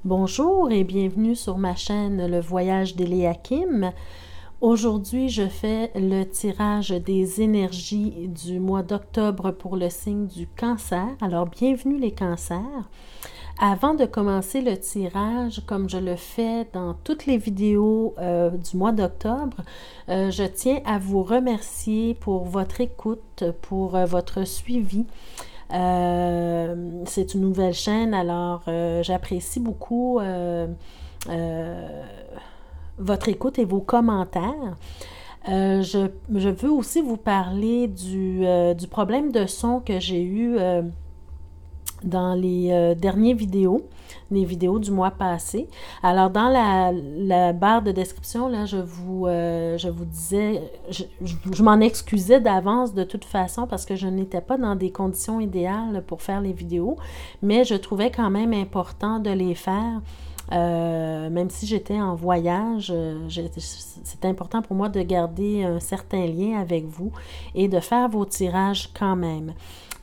Bonjour et bienvenue sur ma chaîne Le Voyage d'Eliakim. Aujourd'hui, je fais le tirage des énergies du mois d'octobre pour le signe du cancer. Alors, bienvenue les cancers. Avant de commencer le tirage, comme je le fais dans toutes les vidéos du mois d'octobre, je tiens à vous remercier pour votre écoute, pour votre suivi. C'est une nouvelle chaîne, alors j'apprécie beaucoup votre écoute et vos commentaires. Je veux aussi vous parler du problème de son que j'ai eu dans les dernières vidéos, les vidéos du mois passé. Alors, dans la barre de description, là, je vous disais, je m'en excusais d'avance de toute façon parce que je n'étais pas dans des conditions idéales pour faire les vidéos, mais je trouvais quand même important de les faire. Même si j'étais en voyage, c'est important pour moi de garder un certain lien avec vous et de faire vos tirages quand même.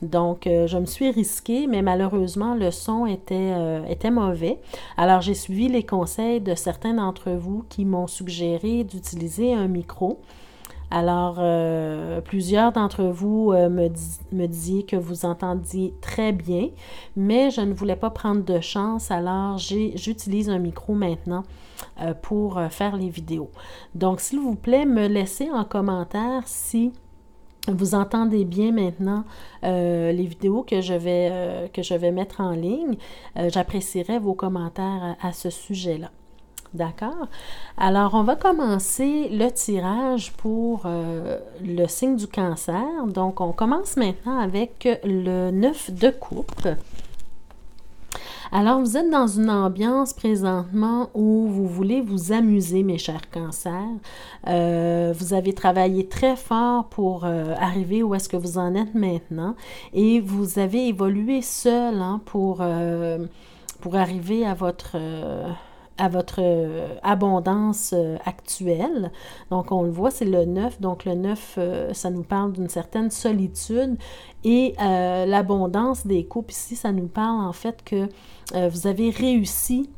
Donc, je me suis risquée, mais malheureusement, le son était mauvais. Alors, j'ai suivi les conseils de certains d'entre vous qui m'ont suggéré d'utiliser un micro. Alors, plusieurs d'entre vous me disiez que vous entendiez très bien, mais je ne voulais pas prendre de chance, alors j'utilise un micro maintenant pour faire les vidéos. Donc, s'il vous plaît, me laissez en commentaire si vous entendez bien maintenant les vidéos que je vais mettre en ligne. J'apprécierais vos commentaires à ce sujet-là. D'accord? Alors, on va commencer le tirage pour le signe du cancer. Donc, on commence maintenant avec le 9 de coupe. Alors, vous êtes dans une ambiance présentement où vous voulez vous amuser, mes chers cancers. Vous avez travaillé très fort pour arriver où est-ce que vous en êtes maintenant et vous avez évolué seul pour arriver à votre abondance actuelle. Donc, on le voit, c'est le 9. Donc, le 9, ça nous parle d'une certaine solitude. Et l'abondance des coupes ici, ça nous parle en fait que vous avez réussi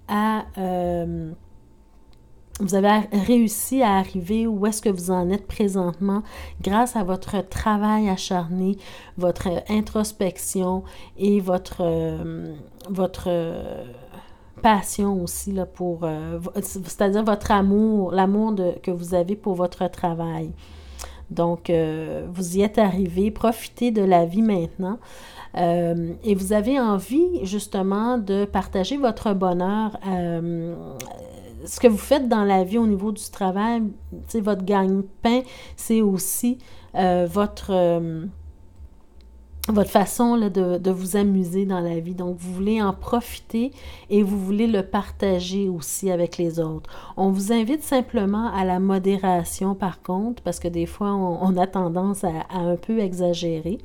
à... vous avez réussi à arriver où est-ce que vous en êtes présentement grâce à votre travail acharné, votre introspection et votre passion aussi là, pour c'est-à-dire votre amour, l'amour que vous avez pour votre travail. Donc, vous y êtes arrivé, profitez de la vie maintenant. Et vous avez envie justement de partager votre bonheur. Ce que vous faites dans la vie au niveau du travail, votre gagne-pain, c'est aussi votre façon là, de vous amuser dans la vie. Donc, vous voulez en profiter et vous voulez le partager aussi avec les autres. On vous invite simplement à la modération, par contre, parce que des fois, on a tendance à un peu exagérer.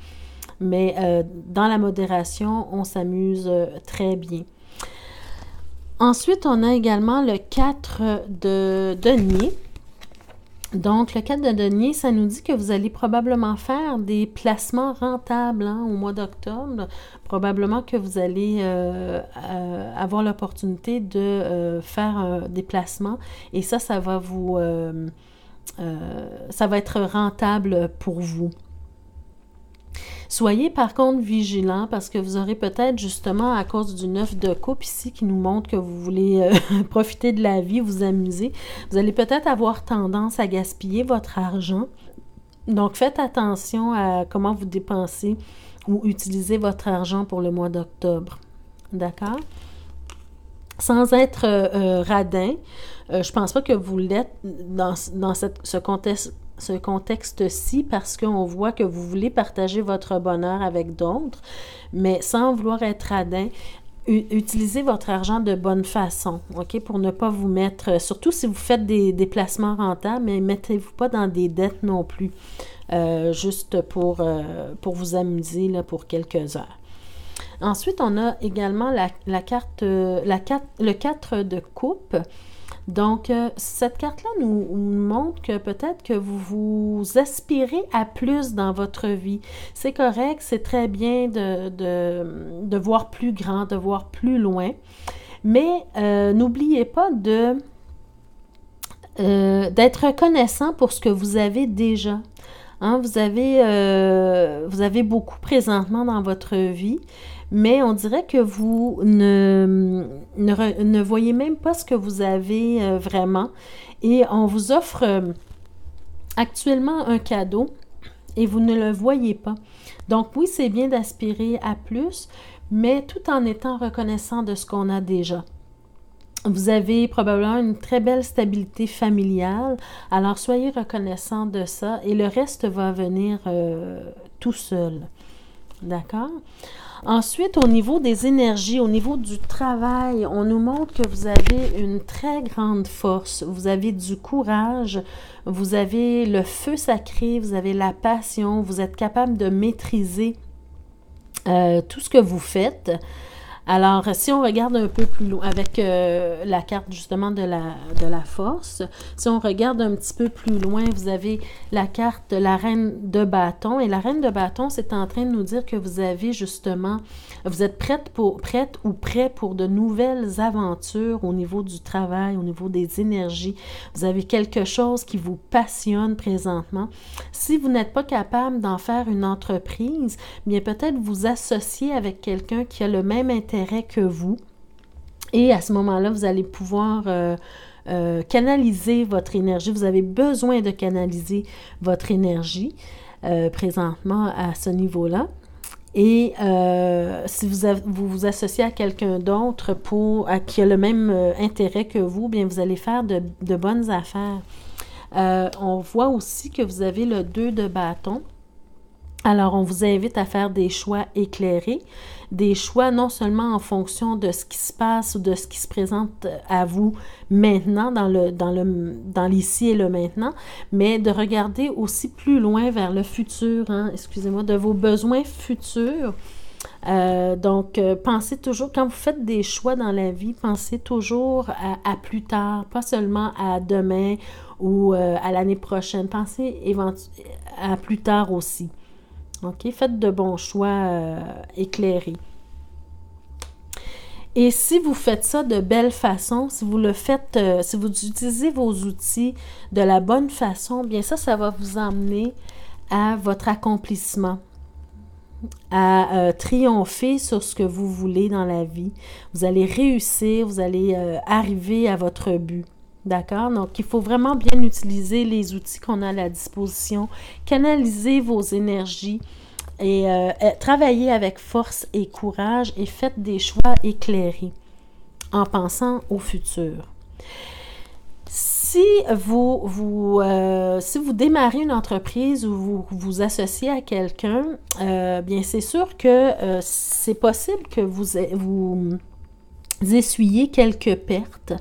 Mais dans la modération, on s'amuse très bien. Ensuite, on a également le 4 de denier. Donc, le 4 de denier, ça nous dit que vous allez probablement faire des placements rentables au mois d'octobre. Probablement que vous allez avoir l'opportunité de faire des placements et ça va vous... ça va être rentable pour vous. Soyez par contre vigilants parce que vous aurez peut-être justement à cause du 9 de coupe ici qui nous montre que vous voulez profiter de la vie, vous amuser. Vous allez peut-être avoir tendance à gaspiller votre argent. Donc faites attention à comment vous dépensez ou utilisez votre argent pour le mois d'octobre. D'accord? Sans être radin, je pense pas que vous l'êtes dans ce contexte-ci parce qu'on voit que vous voulez partager votre bonheur avec d'autres, mais sans vouloir être radin, utilisez votre argent de bonne façon, OK, pour ne pas vous mettre, surtout si vous faites des placements rentables, mais mettez-vous pas dans des dettes non plus, juste pour vous amuser là, pour quelques heures. Ensuite, on a également le 4 de coupe. Donc, cette carte-là nous montre que peut-être que vous vous aspirez à plus dans votre vie. C'est correct, c'est très bien de voir plus grand, de voir plus loin. Mais n'oubliez pas d'être reconnaissant pour ce que vous avez déjà. Hein, vous avez beaucoup présentement dans votre vie, mais on dirait que vous ne voyez même pas ce que vous avez vraiment. Et on vous offre actuellement un cadeau et vous ne le voyez pas. Donc oui, c'est bien d'aspirer à plus, mais tout en étant reconnaissant de ce qu'on a déjà. Vous avez probablement une très belle stabilité familiale, alors soyez reconnaissant de ça et le reste va venir tout seul. D'accord? Ensuite, au niveau des énergies, au niveau du travail, on nous montre que vous avez une très grande force, vous avez du courage, vous avez le feu sacré, vous avez la passion, vous êtes capable de maîtriser tout ce que vous faites. Alors, si on regarde un peu plus loin, avec la carte justement de la force, si on regarde un petit peu plus loin, vous avez la carte de la reine de bâton. Et la reine de bâton, c'est en train de nous dire que vous avez justement, vous êtes prête ou prêt pour de nouvelles aventures au niveau du travail, au niveau des énergies. Vous avez quelque chose qui vous passionne présentement. Si vous n'êtes pas capable d'en faire une entreprise, bien peut-être vous associer avec quelqu'un qui a le même intérêt que vous. Et à ce moment-là, vous allez pouvoir canaliser votre énergie. Vous avez besoin de canaliser votre énergie présentement à ce niveau-là. Et si vous vous associez à quelqu'un d'autre qui a le même intérêt que vous, bien vous allez faire de bonnes affaires. On voit aussi que vous avez le 2 de bâton. Alors, on vous invite à faire des choix éclairés, des choix non seulement en fonction de ce qui se passe ou de ce qui se présente à vous maintenant, dans l'ici et le maintenant, mais de regarder aussi plus loin vers le futur, excusez-moi, de vos besoins futurs. Donc, pensez toujours, quand vous faites des choix dans la vie, pensez toujours à plus tard, pas seulement à demain ou à l'année prochaine. Pensez à plus tard aussi. OK? Faites de bons choix éclairés. Et si vous faites ça de belle façon, si vous le faites, si vous utilisez vos outils de la bonne façon, bien ça va vous emmener à votre accomplissement, à triompher sur ce que vous voulez dans la vie. Vous allez réussir, vous allez arriver à votre but. D'accord? Donc, il faut vraiment bien utiliser les outils qu'on a à la disposition, canaliser vos énergies et travailler avec force et courage et faites des choix éclairés en pensant au futur. Si vous démarrez une entreprise ou vous vous associez à quelqu'un, bien c'est sûr que c'est possible que vous essuyez quelques pertes.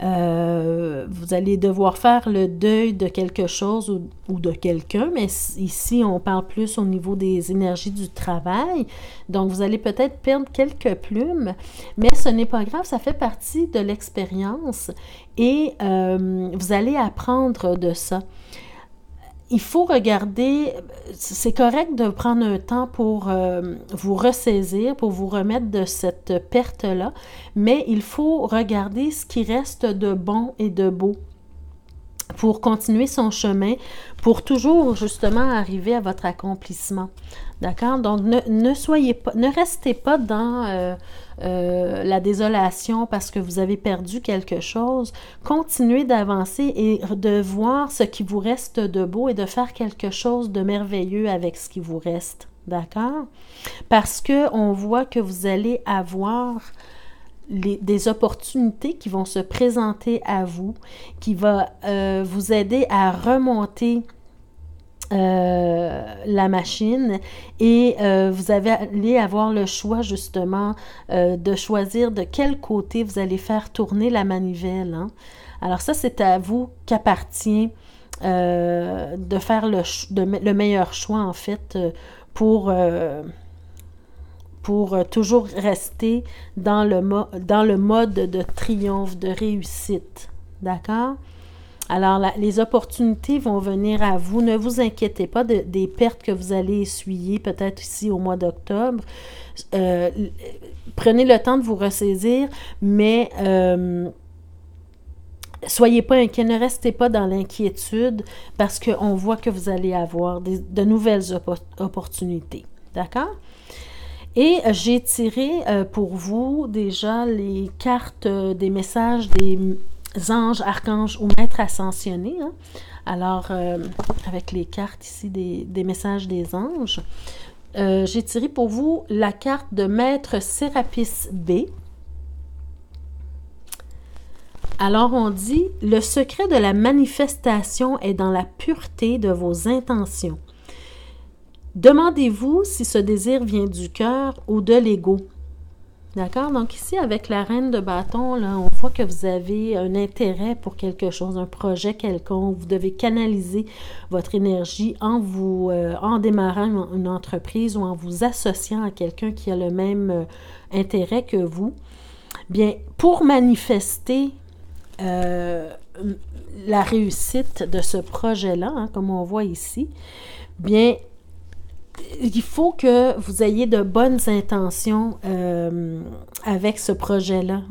Vous allez devoir faire le deuil de quelque chose ou de quelqu'un, mais ici, on parle plus au niveau des énergies du travail. Donc, vous allez peut-être perdre quelques plumes, mais ce n'est pas grave, ça fait partie de l'expérience et vous allez apprendre de ça. Il faut regarder, c'est correct de prendre un temps pour vous ressaisir, pour vous remettre de cette perte-là, mais il faut regarder ce qui reste de bon et de beau pour continuer son chemin, pour toujours justement arriver à votre accomplissement. D'accord? Donc, ne restez pas dans la désolation parce que vous avez perdu quelque chose. Continuez d'avancer et de voir ce qui vous reste de beau et de faire quelque chose de merveilleux avec ce qui vous reste. D'accord? Parce qu'on voit que vous allez avoir des opportunités qui vont se présenter à vous, qui va vous aider à remonter la machine et vous allez avoir le choix justement de choisir de quel côté vous allez faire tourner la manivelle. Alors ça, c'est à vous qu'appartient de faire le meilleur choix en fait pour toujours rester dans le mode de triomphe, de réussite. D'accord? Alors, les opportunités vont venir à vous. Ne vous inquiétez pas des pertes que vous allez essuyer, peut-être ici au mois d'octobre. Prenez le temps de vous ressaisir, mais soyez pas inquiets, ne restez pas dans l'inquiétude parce qu'on voit que vous allez avoir de nouvelles opportunités. D'accord? Et j'ai tiré pour vous déjà les cartes des messages des anges, archanges ou maîtres ascensionnés. Hein? Alors, avec les cartes ici des messages des anges, j'ai tiré pour vous la carte de Maître Sérapis B. Alors, on dit, le secret de la manifestation est dans la pureté de vos intentions. Demandez-vous si ce désir vient du cœur ou de l'ego. D'accord? Donc ici, avec la reine de bâton, là, on voit que vous avez un intérêt pour quelque chose, un projet quelconque. Vous devez canaliser votre énergie en démarrant une entreprise ou en vous associant à quelqu'un qui a le même intérêt que vous. Bien, pour manifester la réussite de ce projet-là, hein, comme on voit ici, bien, il faut que vous ayez de bonnes intentions avec ce projet-là.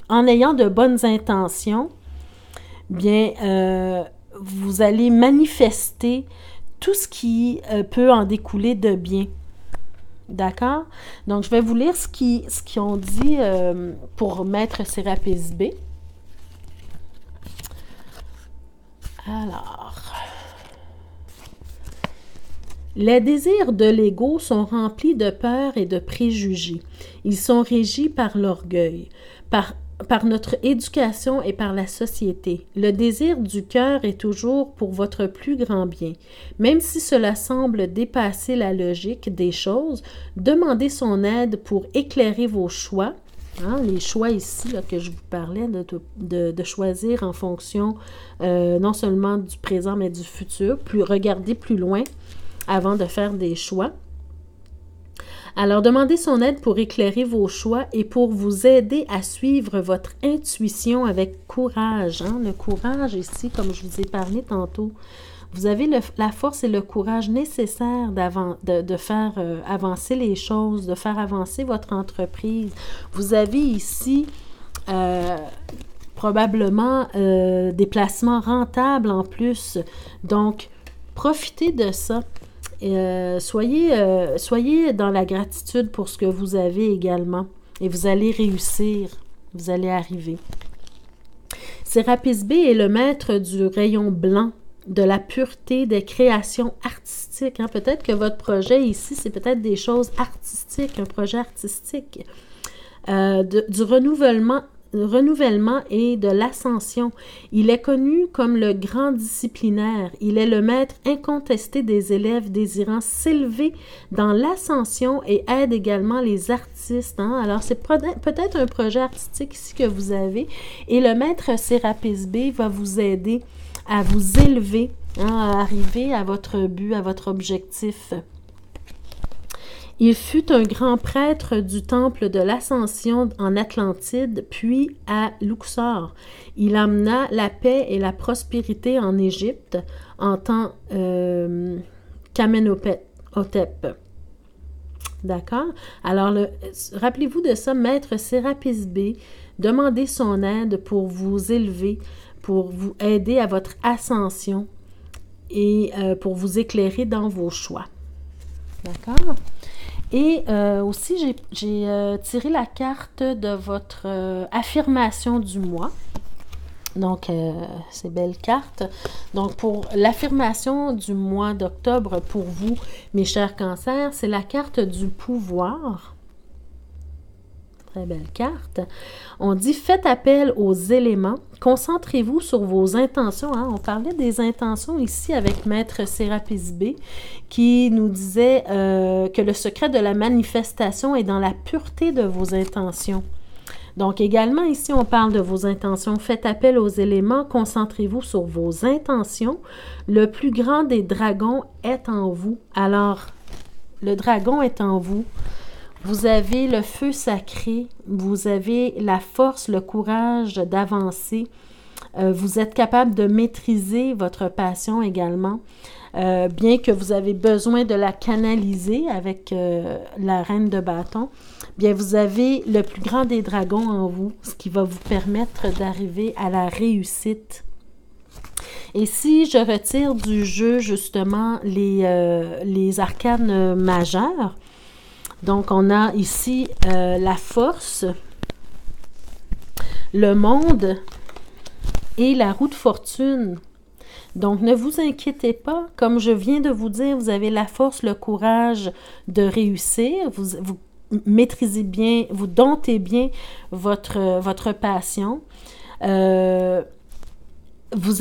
En ayant de bonnes intentions, bien, vous allez manifester tout ce qui peut en découler de bien. D'accord? Donc, je vais vous lire ce qu'ils ont dit pour Maître Sérapis B. Alors, les désirs de l'ego sont remplis de peur et de préjugés. Ils sont régis par l'orgueil, par notre éducation et par la société. Le désir du cœur est toujours pour votre plus grand bien. Même si cela semble dépasser la logique des choses, demandez son aide pour éclairer vos choix. Hein, les choix ici là, que je vous parlais, de choisir en fonction non seulement du présent, mais du futur, regarder plus loin avant de faire des choix. Alors, demandez son aide pour éclairer vos choix et pour vous aider à suivre votre intuition avec courage. Hein? Le courage ici, comme je vous ai parlé tantôt, vous avez la force et le courage nécessaires de faire avancer les choses, de faire avancer votre entreprise. Vous avez ici probablement des placements rentables en plus. Donc, profitez de ça. Soyez dans la gratitude pour ce que vous avez également. Et vous allez réussir. Vous allez arriver. Sérapis B est le maître du rayon blanc, de la pureté des créations artistiques. Hein? Peut-être que votre projet ici, c'est peut-être des choses artistiques, un projet artistique. Du renouvellement et de l'ascension. Il est connu comme le grand disciplinaire. Il est le maître incontesté des élèves désirant s'élever dans l'ascension et aide également les artistes. Hein? Alors, c'est peut-être un projet artistique ici que vous avez. Et le maître Sérapis B va vous aider à vous élever, hein, à arriver à votre but, à votre objectif. Il fut un grand prêtre du temple de l'Ascension en Atlantide, puis à Luxor. Il amena la paix et la prospérité en Égypte en temps qu'Amenhotep. D'accord? Alors, rappelez-vous de ça, Maître Sérapis B, demandez son aide pour vous élever, pour vous aider à votre ascension et pour vous éclairer dans vos choix. D'accord? Et aussi, j'ai tiré la carte de votre affirmation du mois. Donc, c'est belle carte. Donc, pour l'affirmation du mois d'octobre pour vous, mes chers cancers, c'est la carte du pouvoir. Très belle carte. On dit « Faites appel aux éléments. Concentrez-vous sur vos intentions. » Hein? On parlait des intentions ici avec Maître Sérapis B qui nous disait que le secret de la manifestation est dans la pureté de vos intentions. Donc, également, ici, on parle de vos intentions. Faites appel aux éléments. Concentrez-vous sur vos intentions. Le plus grand des dragons est en vous. Alors, le dragon est en vous. Vous avez le feu sacré, vous avez la force, le courage d'avancer Vous êtes capable de maîtriser votre passion également. Bien que vous avez besoin de la canaliser avec la reine de bâton, bien vous avez le plus grand des dragons en vous, ce qui va vous permettre d'arriver à la réussite. Et si je retire du jeu justement les arcanes majeures, donc on a ici la force, le monde et la roue de fortune. Donc, ne vous inquiétez pas. Comme je viens de vous dire, vous avez la force, le courage de réussir. Vous maîtrisez bien, vous domptez bien votre passion. Vous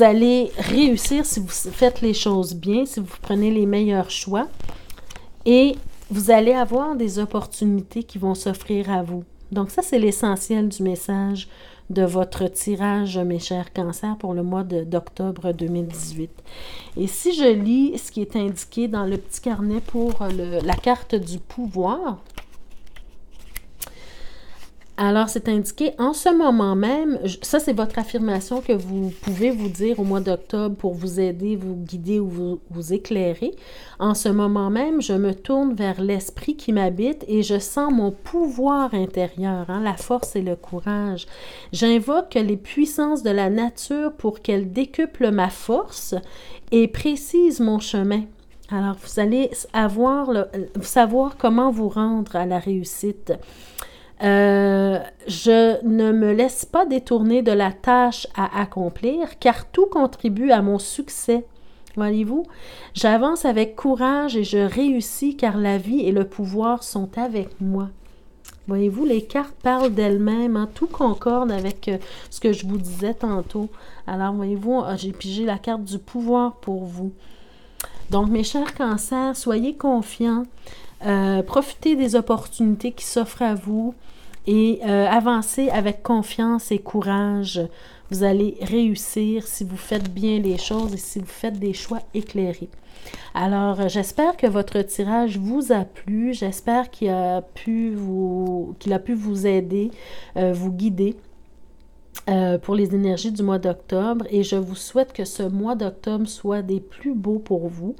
allez réussir si vous faites les choses bien, si vous prenez les meilleurs choix. Et vous allez avoir des opportunités qui vont s'offrir à vous. Donc, ça, c'est l'essentiel du message de votre tirage, mes chers cancers, pour le mois d'octobre 2018. Et si je lis ce qui est indiqué dans le petit carnet pour la carte du pouvoir, alors c'est indiqué en ce moment même, ça c'est votre affirmation que vous pouvez vous dire au mois d'octobre pour vous aider, vous guider ou vous éclairer. En ce moment même, je me tourne vers l'esprit qui m'habite et je sens mon pouvoir intérieur, la force et le courage. J'invoque les puissances de la nature pour qu'elles décuplent ma force et précisent mon chemin. Alors, vous allez savoir comment vous rendre à la réussite. Je ne me laisse pas détourner de la tâche à accomplir, car tout contribue à mon succès. Voyez-vous, j'avance avec courage et je réussis, car la vie et le pouvoir sont avec moi. Voyez-vous, les cartes parlent d'elles-mêmes, tout concorde avec ce que je vous disais tantôt. Alors, voyez-vous, j'ai pigé la carte du pouvoir pour vous. Donc, mes chers cancers, soyez confiants. Profitez des opportunités qui s'offrent à vous et avancez avec confiance et courage. Vous allez réussir si vous faites bien les choses et si vous faites des choix éclairés. Alors, j'espère que votre tirage vous a plu. J'espère qu'il a pu vous aider, vous guider pour les énergies du mois d'octobre. Et je vous souhaite que ce mois d'octobre soit des plus beaux pour vous.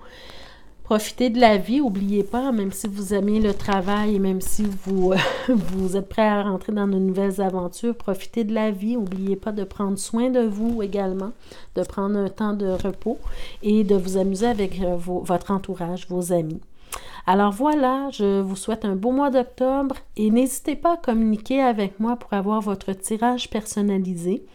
Profitez de la vie, n'oubliez pas, même si vous aimez le travail et même si vous êtes prêt à rentrer dans de nouvelles aventures, profitez de la vie. N'oubliez pas de prendre soin de vous également, de prendre un temps de repos et de vous amuser avec votre entourage, vos amis. Alors voilà, je vous souhaite un beau mois d'octobre et n'hésitez pas à communiquer avec moi pour avoir votre tirage personnalisé.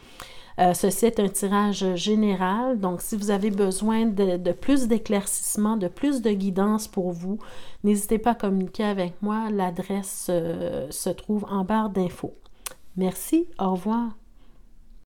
Ceci est un tirage général, donc si vous avez besoin de plus d'éclaircissement, de plus de guidance pour vous, n'hésitez pas à communiquer avec moi. L'adresse se trouve en barre d'infos. Merci, au revoir.